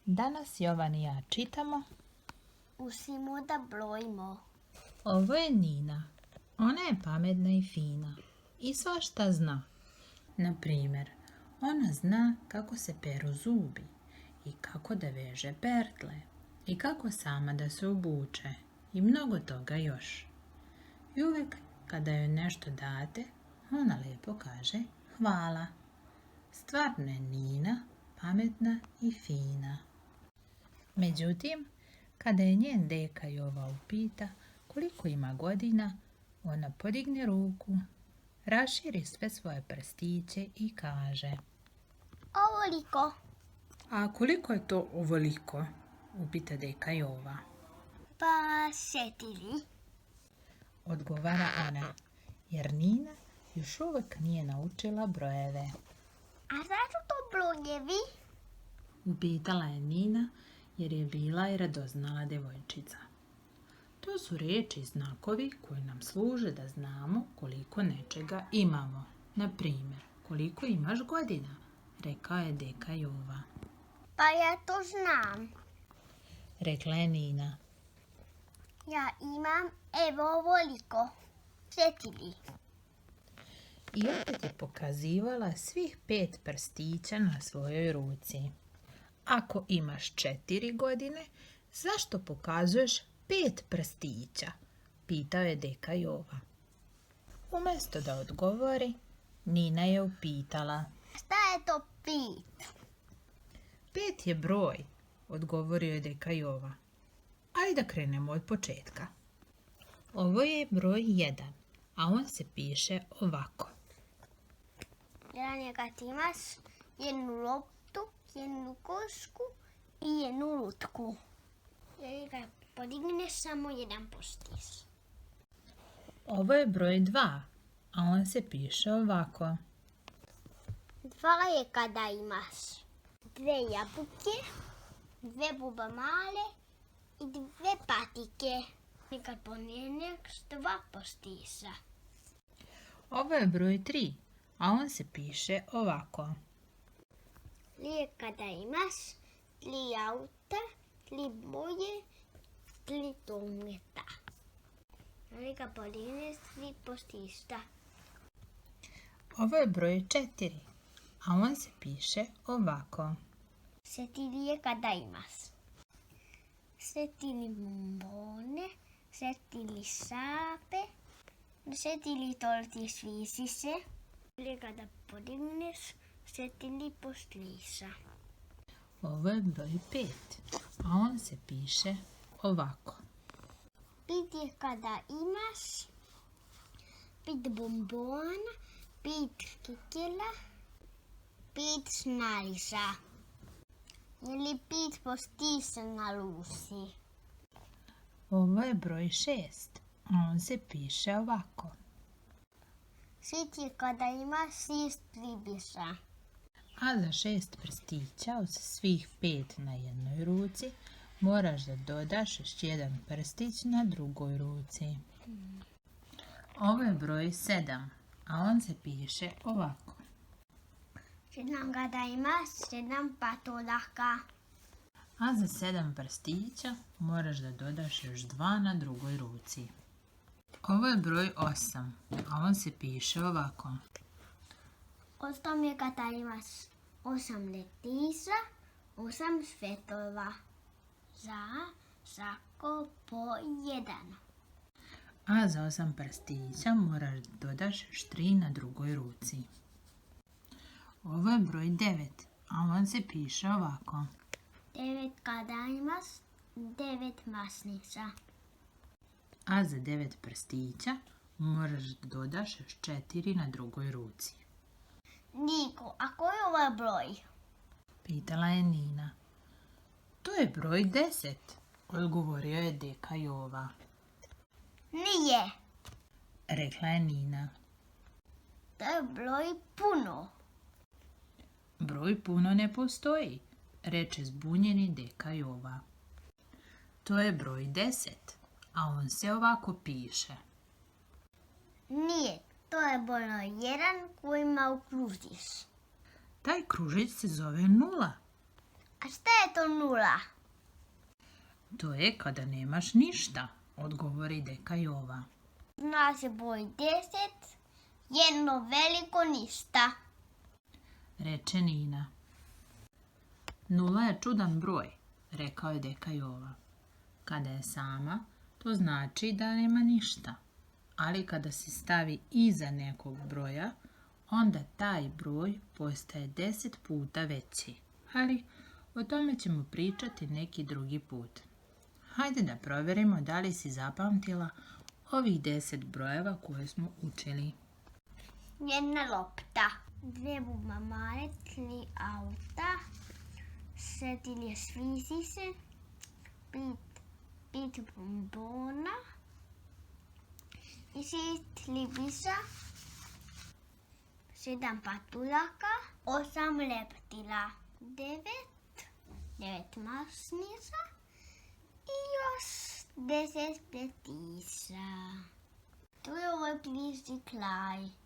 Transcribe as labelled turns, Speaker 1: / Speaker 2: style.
Speaker 1: Danas Jovan i ja čitamo.
Speaker 2: Usimo da brojimo.
Speaker 1: Ovo je Nina. Ona je pametna i fina i svašta zna. Na primjer, ona zna kako se peru zubi i kako da veže pertle i kako sama da se obuče i mnogo toga još. I uvek kada joj nešto date, ona lijepo kaže hvala. Stvarno je Nina pametna i fina. Međutim, kada je njen deka Jova upita koliko ima godina, ona podigne ruku, raširi sve svoje prstiće i kaže:
Speaker 2: Ovoliko.
Speaker 1: A koliko je to ovoliko? Upita deka Jova.
Speaker 2: Pa 4.
Speaker 1: Odgovara ona, jer Nina još uvek nije naučila brojeve.
Speaker 2: A zašto to brojevi?
Speaker 1: Upitala je Nina, jer je bila i radoznala devojčica. To su riječi i znakovi koji nam služe da znamo koliko nečega imamo. Na primjer, koliko imaš godina, rekao je deka Jova.
Speaker 2: Pa ja to znam.
Speaker 1: Rekla je Nina.
Speaker 2: Ja imam evo ovoliko. 4.
Speaker 1: I opet je pokazivala svih 5 prstića na svojoj ruci. Ako imaš 4 godine, zašto pokazuješ 5 prstića? Pitao je deka Jova. Umjesto da odgovori, Nina je upitala.
Speaker 2: Šta je to 5?
Speaker 1: 5 je broj, odgovorio je deka Jova. Ajde da krenemo od početka. Ovo je broj 1, a on se piše ovako.
Speaker 2: Jedan kad imaš jednu loptu, jednu kosku i jednu lutku. Jer kad podigneš samo jedan postiš.
Speaker 1: Ovo je broj 2, a on se piše ovako.
Speaker 2: 2 je kada imaš 2 jabuke, 2 buba male i 2 patike. I kad podigneš 2 postiša.
Speaker 1: Ovo je broj 3, a on se piše ovako.
Speaker 2: 3 je kada imaš 3 auta, 3 boje, 3 dometa. I kad podigneš 3 postiša.
Speaker 1: Ovo je broj 4, a on se piše ovako.
Speaker 2: 4 je kada imaš 4 bombone, 4 sape, 4 torti svisice. I kada podigneš 4 postiša.
Speaker 1: Ovo je broj 5, a on se piše ovako.
Speaker 2: 5 je kada imaš 5 bombona, 5 kikela, 5 snarisa. Ili 5 postiša na lusi.
Speaker 1: Ovo je broj 6, a on se piše ovako.
Speaker 2: 6 je kada imaš 6 pribiša.
Speaker 1: A za 6 prstića od svih 5 na jednoj ruci moraš da dodaš još jedan prstić na drugoj ruci. Ovo je broj 7, a on se piše ovako.
Speaker 2: 7 kada imaš 7 patolaka.
Speaker 1: A za 7 prstića moraš da dodaš još 2 na drugoj ruci. Ovo je broj 8, a on se piše ovako.
Speaker 2: 8 je kada imaš 8 letiša, 8 svetova. Za svako po 1.
Speaker 1: A za 8 prstića moraš da dodaš još 3 na drugoj ruci. Ovo je broj 9, a on se piše ovako.
Speaker 2: 9 kada imaš 9 masnica.
Speaker 1: A za 9 prstića moraš da dodaš još 4 na drugoj ruci.
Speaker 2: Niko, a koji je ovaj broj?
Speaker 1: Pitala je Nina. To je broj 10, odgovorio je deka Jova.
Speaker 2: Nije.
Speaker 1: Rekla je Nina.
Speaker 2: To je broj puno.
Speaker 1: Broj puno ne postoji, reče zbunjeni deka Jova. To je broj 10, a on se ovako piše.
Speaker 2: Nije. To je broj 1 kojima okružiš.
Speaker 1: Taj kružić se zove 0.
Speaker 2: A šta je on 0?
Speaker 1: To je kada nemaš ništa, odgovori deka Jova.
Speaker 2: Zna se broj 10, jedno veliko ništa.
Speaker 1: Reče Nina. 0 je čudan broj, rekao je deka Jova. Kada je sama, to znači da nema ništa. Ali kada se stavi iza nekog broja, onda taj broj postaje 10 puta veći. Ali o tome ćemo pričati neki drugi put. Hajde da provjerimo da li si zapamtila ovih 10 brojeva koje smo učili.
Speaker 2: Jedna lopta, 2 bubamare, 3 auta, 4 svisise, 5 bombona i 6 libisa, 7 patulaka, 8 leptila, 9 masnica i još 10 petiša. To je ovaj plišći kraj.